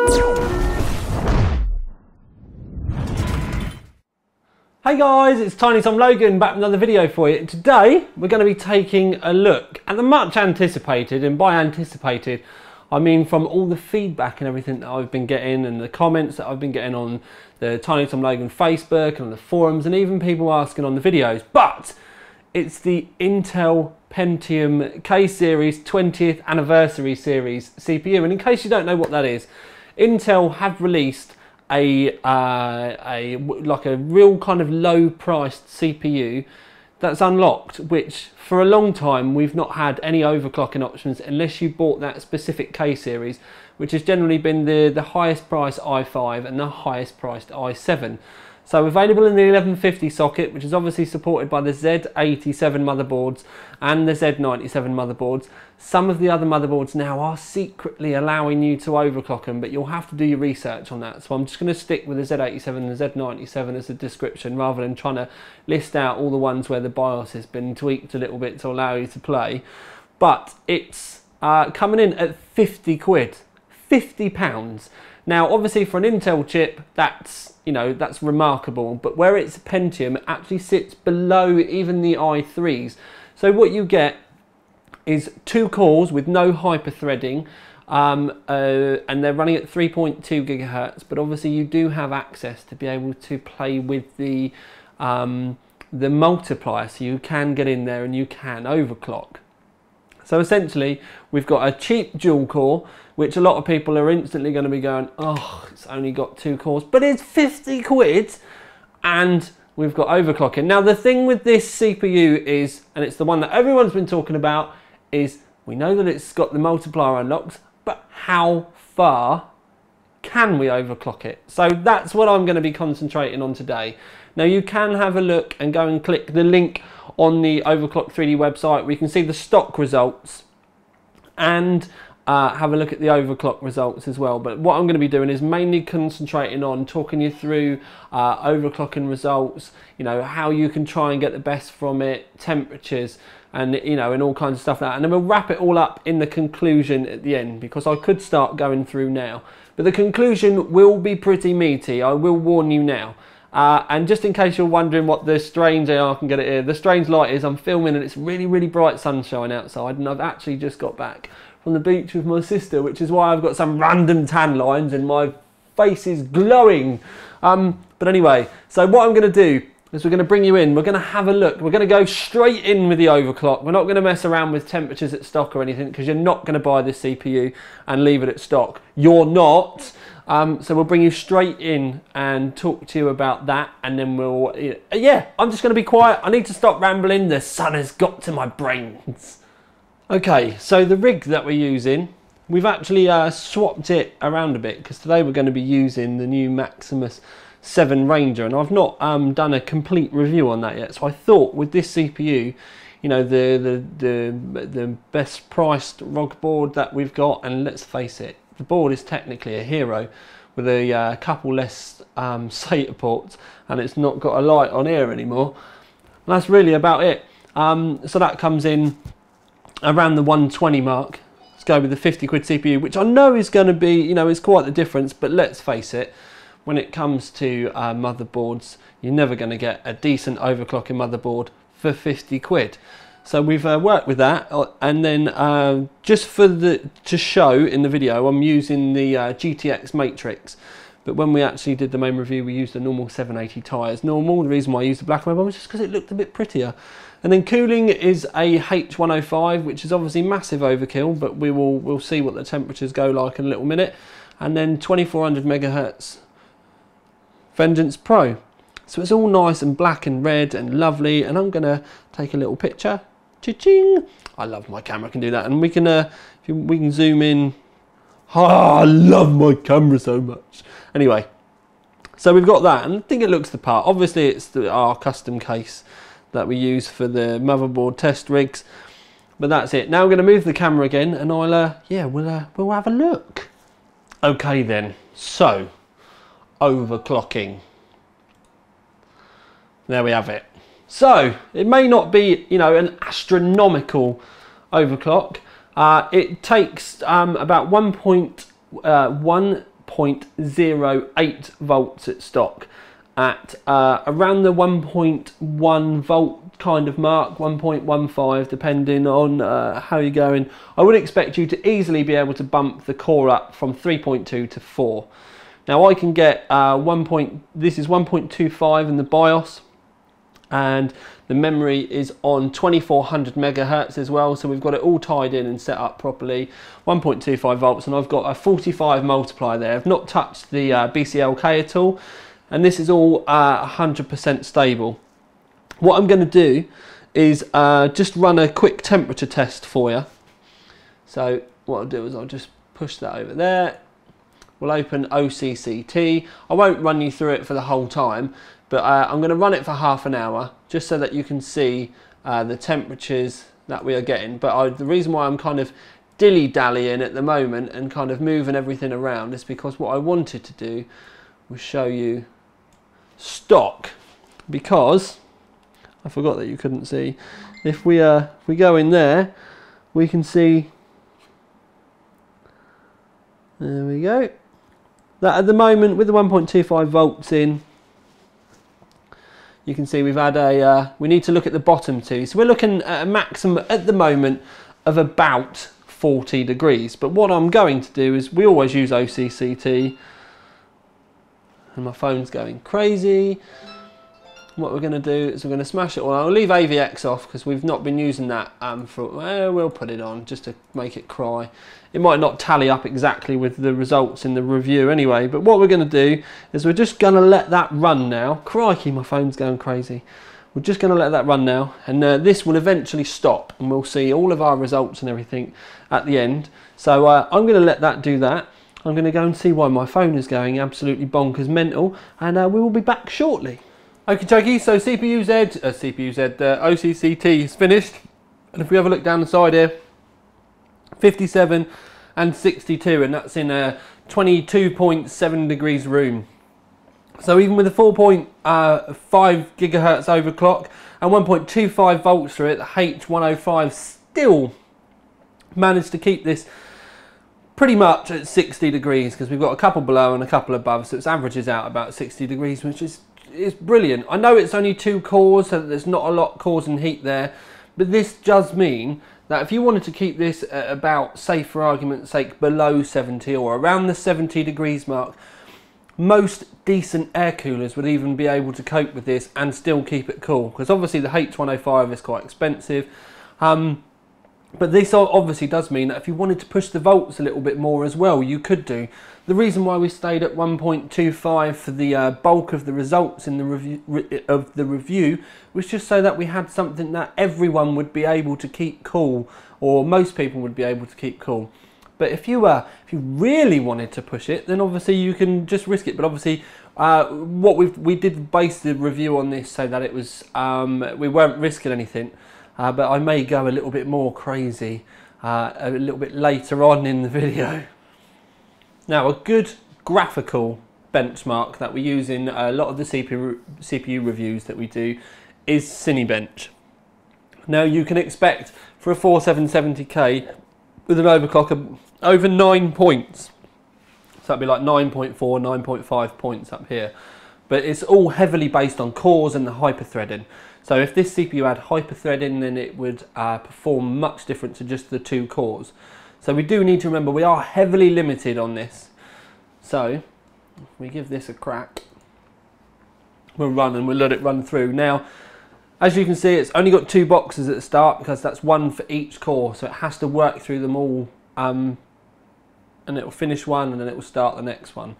Hey guys, it's Tiny Tom Logan back with another video for you. Today we're going to be taking a look at the much anticipated, and by anticipated I mean from all the feedback and everything that I've been getting and the comments that I've been getting on the Tiny Tom Logan Facebook and on the forums and even people asking on the videos. But it's the Intel Pentium K-Series 20th Anniversary Series CPU, and in case you don't know what that is, Intel have released like a real kind of low priced CPU that's unlocked, which for a long time we've not had any overclocking options unless you bought that specific K series, which has generally been the highest priced i5 and the highest priced i7. So available in the 1150 socket, which is obviously supported by the Z87 motherboards and the Z97 motherboards. Some of the other motherboards now are secretly allowing you to overclock them, but you'll have to do your research on that. So I'm just going to stick with the Z87 and the Z97 as a description, rather than trying to list out all the ones where the BIOS has been tweaked a little bit to allow you to play. But it's coming in at 50 quid, £50. Now, obviously for an Intel chip, that's, you know, that's remarkable, but where it's Pentium, it actually sits below even the i3s. So what you get is 2 cores with no hyper-threading, and they're running at 3.2 gigahertz, but obviously you do have access to be able to play with the multiplier, so you can get in there and you can overclock. So essentially, we've got a cheap dual core, which a lot of people are instantly going to be going, oh, it's only got 2 cores, but it's 50 quid, and we've got overclocking. Now, the thing with this CPU is, and it's the one that everyone's been talking about, is we know that it's got the multiplier unlocked, but how far can we overclock it? So that's what I'm going to be concentrating on today. Now, you can have a look and go and click the link on the Overclock 3D website where you can see the stock results and have a look at the overclock results as well. But what I'm going to be doing is mainly concentrating on talking you through overclocking results, you know, how you can try and get the best from it, temperatures, and you know, and all kinds of stuff like that. And then we'll wrap it all up in the conclusion at the end, because I could start going through now, but the conclusion will be pretty meaty, I will warn you now. And just in case you're wondering what the strange AR can get it here, the strange light is I'm filming and it's really, really bright sunshine outside, and I've actually just got back from the beach with my sister, which is why I've got some random tan lines and my face is glowing. But anyway, so what I'm going to do is we're going to bring you in, we're going to have a look, we're going to go straight in with the overclock. We're not going to mess around with temperatures at stock or anything, because you're not going to buy this CPU and leave it at stock. You're not. So we'll bring you straight in and talk to you about that, and then we'll, yeah, I'm just going to be quiet. I need to stop rambling. The sun has got to my brains. Okay, so the rig that we're using, we've actually swapped it around a bit, because today we're going to be using the new Maximus 7 Ranger, and I've not done a complete review on that yet. So I thought with this CPU, you know, the best priced ROG board that we've got, and let's face it, the board is technically a hero with a couple less SATA ports, and it's not got a light on here anymore. And that's really about it. So that comes in around the 120 mark. Let's go with the 50 quid CPU, which I know is going to be, you know, is quite the difference, but let's face it, when it comes to motherboards, you're never going to get a decent overclocking motherboard for 50 quid. So we've worked with that, and then just for to show in the video, I'm using the GTX Matrix. But when we actually did the main review, we used the normal 780 Ti as normal. The reason why I used the black and white was just because it looked a bit prettier. And then cooling is a H105, which is obviously massive overkill, but we'll see what the temperatures go like in a little minute. And then 2400 megahertz Vengeance Pro. So it's all nice and black and red and lovely, and I'm gonna take a little picture. Cha-ching! I love my camera can do that, and we can we can zoom in. Oh, I love my camera so much. Anyway, so we've got that, and I think it looks the part. Obviously, it's our custom case that we use for the motherboard test rigs, but that's it. Now I'm going to move the camera again, and I'll yeah, we'll have a look. Okay then, so overclocking. There we have it. So it may not be, you know, an astronomical overclock. It takes about 1.1 1.08 volts at stock at around the 1.1 volt kind of mark, 1.15 depending on how you're going. I would expect you to easily be able to bump the core up from 3.2 to 4. Now I can get this is 1.25 in the BIOS, and the memory is on 2400 megahertz as well, so we've got it all tied in and set up properly. 1.25 volts, and I've got a 45 multiplier there. I've not touched the BCLK at all, and this is all 100% stable. What I'm going to do is just run a quick temperature test for you. So what I'll do is I'll just push that over there. We'll open OCCT. I won't run you through it for the whole time, but I'm going to run it for half an hour just so that you can see the temperatures that we are getting. But the reason why I'm kind of dilly-dallying at the moment and kind of moving everything around is because what I wanted to do was show you stock, because I forgot that you couldn't see. If we go in there, we can see, there we go, that at the moment with the 1.25 volts in, you can see we've had we need to look at the bottom two. So we're looking at a maximum at the moment of about 40 degrees. But what I'm going to do is, we always use OCCT, and my phone's going crazy. What we're going to do is we're going to smash it all. I'll leave AVX off because we've not been using that we'll put it on just to make it cry. It might not tally up exactly with the results in the review anyway, but what we're going to do is we're just going to let that run now. Crikey, my phone's going crazy. We're just going to let that run now, and this will eventually stop, and we'll see all of our results and everything at the end. So I'm going to let that do that. I'm going to go and see why my phone is going absolutely bonkers mental, and we will be back shortly. Okie dokie, so OCCT is finished, and if we have a look down the side here, 57 and 62, and that's in a 22.7 degrees room. So even with a 4.5 gigahertz overclock and 1.25 volts through it, the H105 still managed to keep this pretty much at 60 degrees, because we've got a couple below and a couple above, so it averages out about 60 degrees, which is brilliant. I know it's only 2 cores, so there's not a lot causing heat there, but this does mean that if you wanted to keep this at about, say for argument's sake, below 70 or around the 70 degrees mark, most decent air coolers would even be able to cope with this and still keep it cool, because obviously the H105 is quite expensive. But this obviously does mean that if you wanted to push the volts a little bit more as well, you could do. The reason why we stayed at 1.25 for the bulk of the results in the review was just so that we had something that everyone would be able to keep cool, or most people would be able to keep cool. But if you really wanted to push it, then obviously you can just risk it. But obviously, we did base the review on this so that it was we weren't risking anything. But I may go a little bit more crazy a little bit later on in the video. Now, a good graphical benchmark that we use in a lot of the CPU reviews that we do is Cine Bench. Now, you can expect for a 4770K with an overclock of over 9 points. So that'd be like 9.4, 9.5 points up here. But it's all heavily based on cores and the hyperthreading. So if this CPU had hyperthreading, then it would perform much different to just the 2 cores. So we do need to remember we are heavily limited on this. So if we give this a crack, we'll run and we'll let it run through. Now, as you can see, it's only got 2 boxes at the start because that's 1 for each core. So it has to work through them all, and it will finish one and then it will start the next one.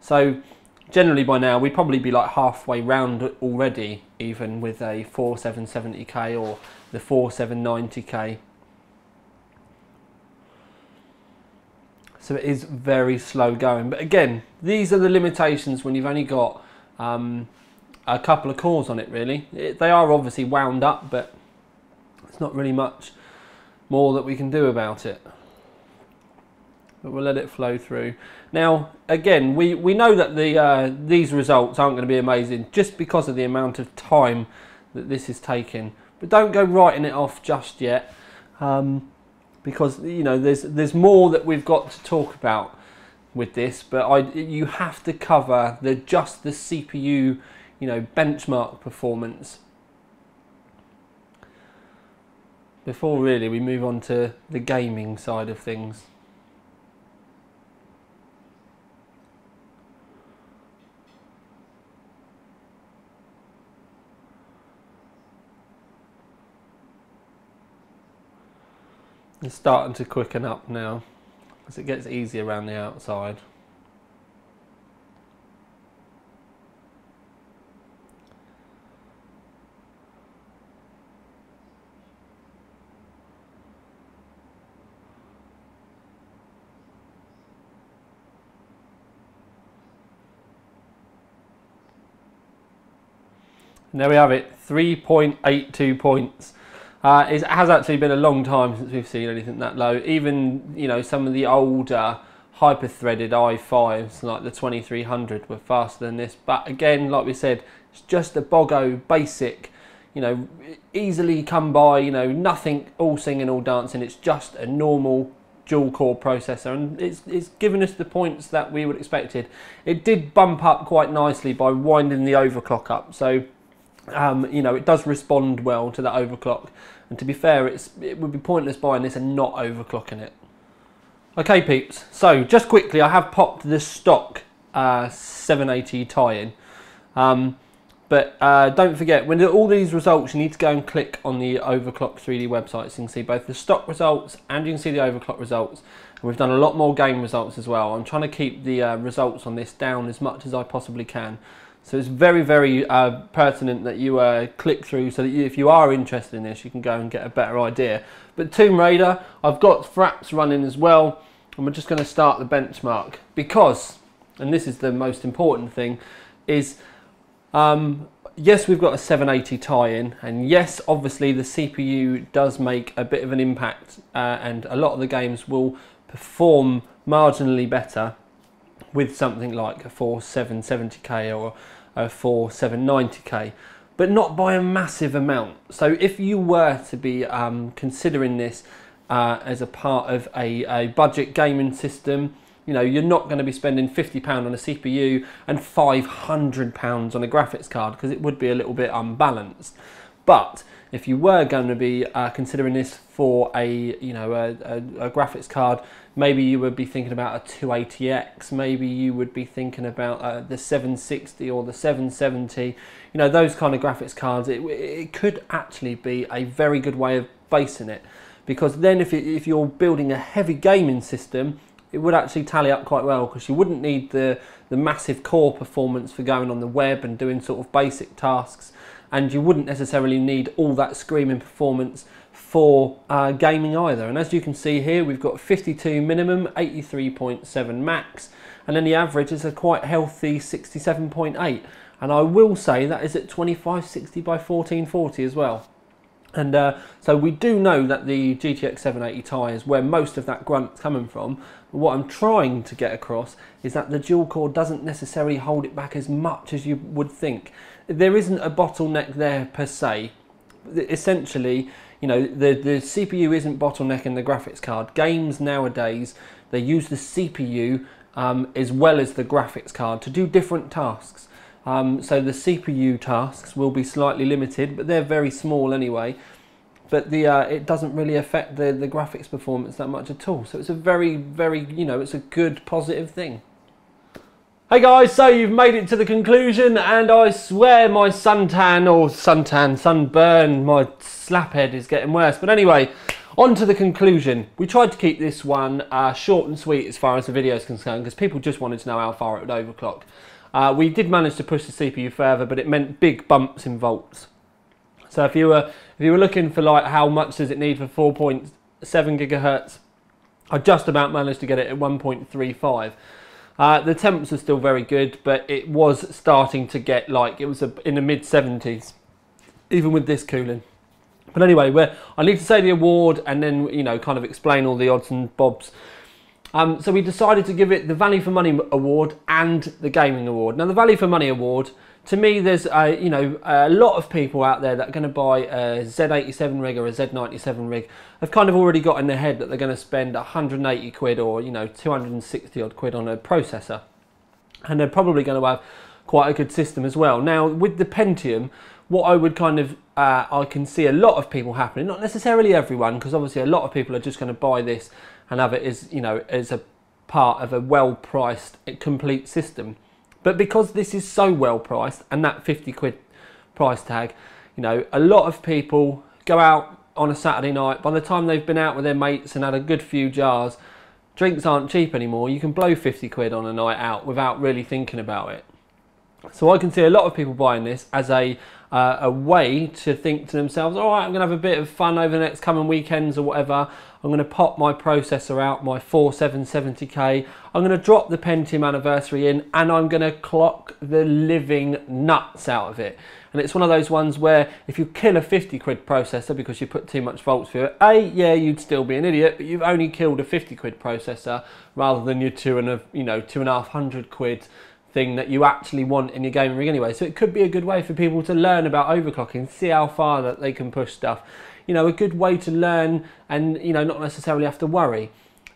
So generally by now we'd probably be like halfway round already, even with a 4770K or the 4790K. So it is very slow going. But again, these are the limitations when you've only got a couple of cores on it, really. They are obviously wound up, but there's not really much more that we can do about it. But we'll let it flow through. Now, again, we know that these results aren't going to be amazing just because of the amount of time that this is taking. But don't go writing it off just yet, because you know there's more that we've got to talk about with this, but you have to cover just the CPU, you know, benchmark performance before really we move on to the gaming side of things. It's starting to quicken up now as it gets easier around the outside. And there we have it, 3.82 points. It has actually been a long time since we've seen anything that low. Even, you know, some of the older hyper-threaded i5s like the 2300 were faster than this. But again, like we said, it's just a boggo basic, you know, easily come by, you know, nothing all singing, all dancing. It's just a normal dual core processor, and it's given us the points that we would expected. It did bump up quite nicely by winding the overclock up, so you know, it does respond well to that overclock, and to be fair, it would be pointless buying this and not overclocking it. Okay peeps, so just quickly, I have popped the stock 780 tie-in, but don't forget, when all these results, you need to go and click on the Overclock 3D website, so you can see both the stock results and you can see the overclock results. And we've done a lot more game results as well. I'm trying to keep the results on this down as much as I possibly can. So it's very, very pertinent that you click through, so that if you are interested in this, you can go and get a better idea. But Tomb Raider, I've got Fraps running as well, and we're just going to start the benchmark because, and this is the most important thing, is yes, we've got a 780 tie-in, and yes, obviously the CPU does make a bit of an impact, and a lot of the games will perform marginally better with something like a 4770K or a 4790K, but not by a massive amount. So if you were to be considering this as a part of a budget gaming system, you know, you're not going to be spending £50 on a CPU and £500 on a graphics card, because it would be a little bit unbalanced. But if you were going to be considering this for a graphics card, maybe you would be thinking about a 280X, maybe you would be thinking about the 760 or the 770, you know, those kind of graphics cards. It could actually be a very good way of basing it, because then if you're building a heavy gaming system, it would actually tally up quite well, because you wouldn't need the massive core performance for going on the web and doing sort of basic tasks, and you wouldn't necessarily need all that screaming performance for gaming either. And as you can see here, we've got 52 minimum, 83.7 max, and then the average is a quite healthy 67.8. And I will say that is at 2560 by 1440 as well. And so we do know that the GTX 780 Ti is where most of that grunt's coming from. But what I'm trying to get across is that the dual core doesn't necessarily hold it back as much as you would think. There isn't a bottleneck there per se. Essentially, you know, the CPU isn't bottlenecking the graphics card. Games nowadays, they use the CPU as well as the graphics card to do different tasks. So the CPU tasks will be slightly limited, but they're very small anyway. But it doesn't really affect the graphics performance that much at all. So it's a very, very, you know, it's a good positive thing. Hey guys, so you've made it to the conclusion, and I swear my sunburn, my slaphead is getting worse. But anyway, on to the conclusion. We tried to keep this one short and sweet as far as the video is concerned, because people just wanted to know how far it would overclock. We did manage to push the CPU further, but it meant big bumps in volts. So if you were looking for like how much does it need for 4.7 gigahertz, I just about managed to get it at 1.35. The temps were still very good, but it was starting to get like, it was in the mid 70s, even with this cooling. But anyway, I need to say the award and then, you know, kind of explain all the odds and bobs. So we decided to give it the Value for Money award and the Gaming award. Now the Value for Money award, to me, there's you know, a lot of people out there that are going to buy a Z87 rig or a Z97 rig have kind of already got in their head that they're going to spend 180 quid or, you know, 260 odd quid on a processor, and they're probably going to have quite a good system as well. Now with the Pentium, what I would kind of I can see a lot of people happening, not necessarily everyone, because obviously a lot of people are just going to buy this and have it as, you know, as a part of a well-priced complete system. But because this is so well priced, and that 50 quid price tag, you know, a lot of people go out on a Saturday night. By the time they've been out with their mates and had a good few jars, drinks aren't cheap anymore. You can blow 50 quid on a night out without really thinking about it. So I can see a lot of people buying this as a way to think to themselves, all right, I'm going to have a bit of fun over the next coming weekends or whatever. I'm going to pop my processor out, my 4770K. I'm going to drop the Pentium anniversary in, and I'm going to clock the living nuts out of it. And it's one of those ones where if you kill a 50 quid processor because you put too much volts through it, yeah, you'd still be an idiot, but you've only killed a 50 quid processor rather than your 2,500 quid thing that you actually want in your gaming rig anyway. So it could be a good way for people to learn about overclocking, see how far that they can push stuff. You know, a good way to learn and, you know, not necessarily have to worry.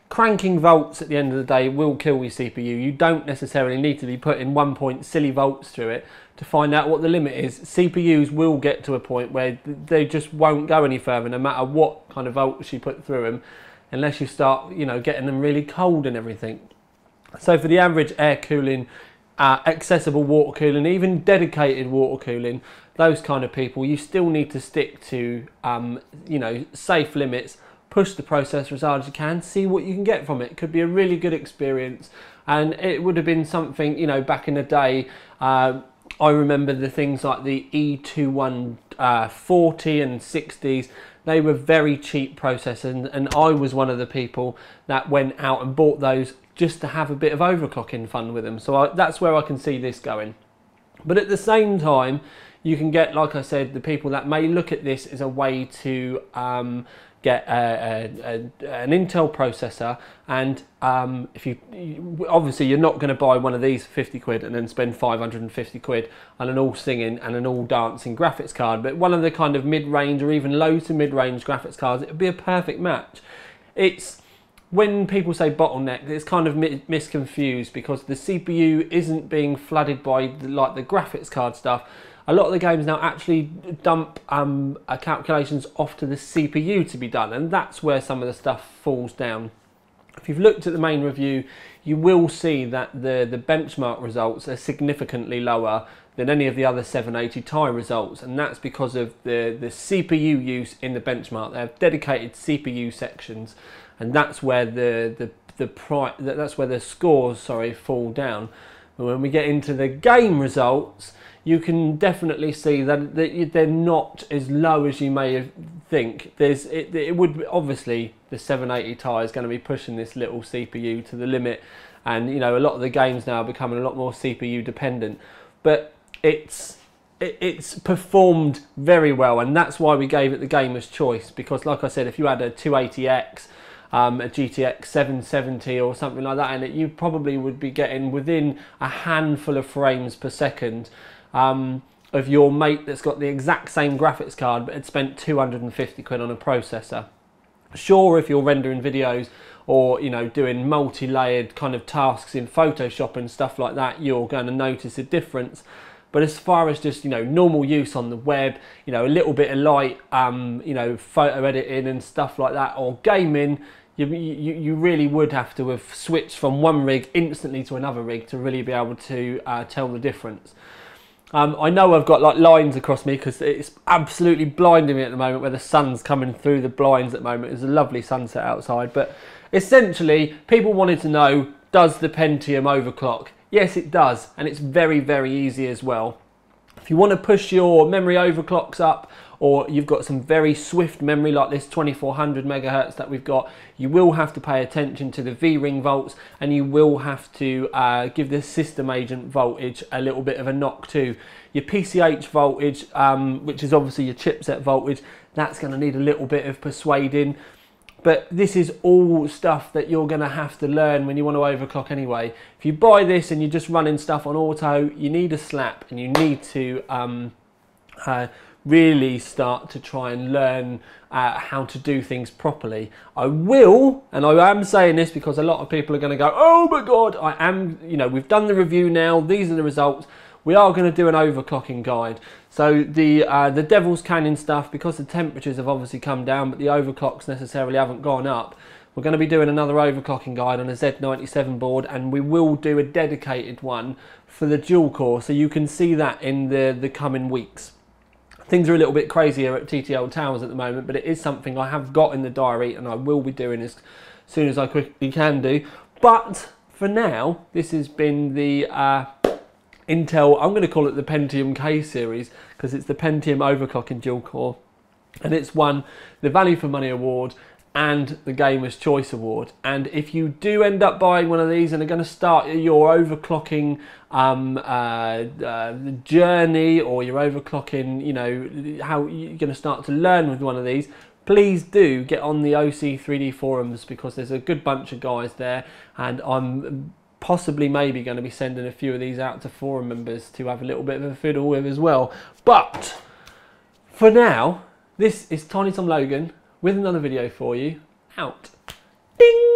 Cranking volts at the end of the day will kill your CPU. You don't necessarily need to be putting 1 point silly volts through it to find out what the limit is. CPUs will get to a point where they just won't go any further, no matter what kind of volts you put through them, unless you start, you know, getting them really cold and everything. So for the average air cooling, accessible water cooling, even dedicated water cooling, those kind of people, you still need to stick to you know, safe limits. Push the processor as hard as you can, see what you can get from it. It could be a really good experience, and it would have been something, you know, back in the day. I remember the things like the E2140 and 60s. They were very cheap processors, and I was one of the people that went out and bought those just to have a bit of overclocking fun with them. So that's where I can see this going. But at the same time, you can get, like I said, the people that may look at this as a way to get an Intel processor, and if you obviously you're not going to buy one of these for 50 quid and then spend 550 quid on an all singing and an all dancing graphics card, but one of the kind of mid-range or even low to mid-range graphics cards, it would be a perfect match. It's when people say bottleneck, it's kind of misconfused because the CPU isn't being flooded by like the graphics card stuff. A lot of the games now actually dump calculations off to the CPU to be done, and that's where some of the stuff falls down. If you've looked at the main review, you will see that the benchmark results are significantly lower than any of the other 780 Ti results, and that's because of the CPU use in the benchmark. They have dedicated CPU sections, and that's where that's where the scores, sorry, fall down. But when we get into the game results, you can definitely see that they're not as low as you may think. It would obviously, the 780 Ti is going to be pushing this little CPU to the limit, and you know, a lot of the games now are becoming a lot more CPU dependent. But it's performed very well, and that's why we gave it the gamer's choice. Because, like I said, if you had a 280X, a GTX 770 or something like that in it, you probably would be getting within a handful of frames per second of your mate that's got the exact same graphics card but had spent 250 quid on a processor. Sure, if you're rendering videos or, you know, doing multi-layered kind of tasks in Photoshop and stuff like that, you're going to notice a difference. But as far as just, you know, normal use on the web, you know, a little bit of light, you know, photo editing and stuff like that, or gaming, you really would have to have switched from one rig instantly to another rig to really be able to tell the difference. I know I've got like lines across me because it's absolutely blinding me at the moment where the sun's coming through the blinds at the moment. It's a lovely sunset outside, but essentially people wanted to know, does the Pentium overclock? Yes, it does, and it's very, very easy as well. If you want to push your memory overclocks up, or you've got some very swift memory like this 2400 megahertz that we've got, you will have to pay attention to the V-ring volts, and you will have to give the system agent voltage a little bit of a knock too. Your PCH voltage, which is obviously your chipset voltage, that's going to need a little bit of persuading. But this is all stuff that you're going to have to learn when you want to overclock anyway. If you buy this and you're just running stuff on auto, you need a slap, and you need to really start to try and learn how to do things properly. I will, and I am saying this because a lot of people are going to go, oh my God, I am, you know, we've done the review now, these are the results. We are going to do an overclocking guide. So the Devil's Canyon stuff, because the temperatures have obviously come down, but the overclocks necessarily haven't gone up, we're going to be doing another overclocking guide on a Z97 board, and we will do a dedicated one for the dual core, so you can see that in the coming weeks. Things are a little bit crazy here at TTL Towers at the moment, but it is something I have got in the diary, and I will be doing as soon as I quickly can do. But for now, this has been the Intel, I'm going to call it the Pentium K series, because it's the Pentium Overclocking dual core, and it's won the Value for Money award and the Gamer's Choice award. And if you do end up buying one of these and are going to start your overclocking journey, or your overclocking, you know, how you're going to start to learn with one of these, please do get on the OC3D forums, because there's a good bunch of guys there, and I'm possibly maybe going to be sending a few of these out to forum members to have a little bit of a fiddle with as well. But for now, this is Tiny Tom Logan with another video for you. Out. Ding!